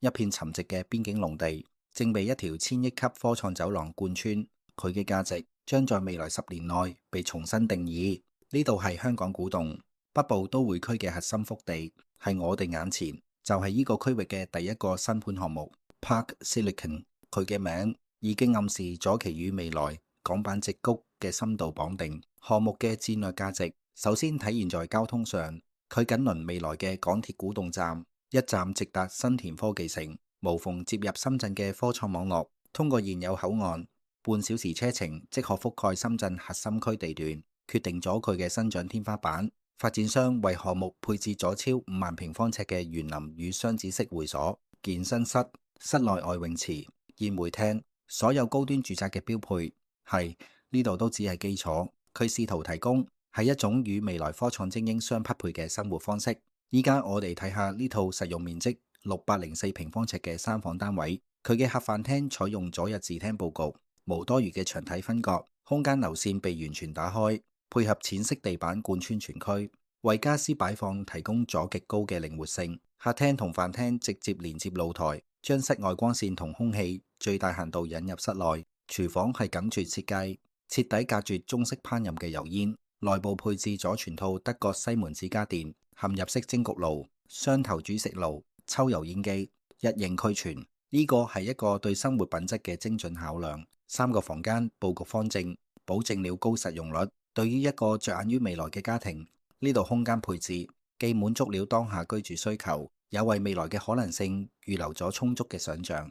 一片沉寂嘅邊境農地，正被一條1000億級科創走廊貫穿。佢嘅價值將在未來10年內被重新定義。呢度係香港古洞，北部都會區嘅核心腹地，係我哋眼前就係呢個區域嘅第一個新盤項目 Park Silicon。佢嘅名已經暗示咗其與未來港版矽谷嘅深度綁定。項目嘅戰略價值首先體現在交通上，佢緊鄰未來嘅港鐵古洞站，一站直達新田科技城，無縫接入深圳嘅科創網絡。通過現有口岸，半小時車程即可覆蓋深圳核心區地段，決定咗佢嘅生長天花板。發展商為項目配置咗超5萬平方尺嘅園林與雙子式會所、健身室、室內外泳池、宴會廳，所有高端住宅嘅標配。係呢度都只係基礎，佢試圖提供係一種與未來科創精英相匹配嘅生活方式。依家我哋睇下呢套實用面積604平方尺嘅3房單位，佢嘅客飯廳採用左日字廳佈局，無多餘嘅牆體分割，空間流線被完全打開，配合淺色地板貫穿全區，為家私擺放提供咗極高嘅靈活性。客廳同飯廳直接連接露台，將室外光線同空氣最大限度引入室內。廚房係緊絕設計，徹底隔絕中式烹飪嘅油煙。內部配置咗全套德國西門子家電，嵌入式蒸焗爐、雙頭煮食爐、抽油煙機，一應俱全。呢個係一個對生活品質嘅精準考量。3個房間佈局方正，保證了高實用率。對於一個着眼於未來嘅家庭，呢度空間配置既滿足了當下居住需求，也為未來嘅可能性預留咗充足嘅想象。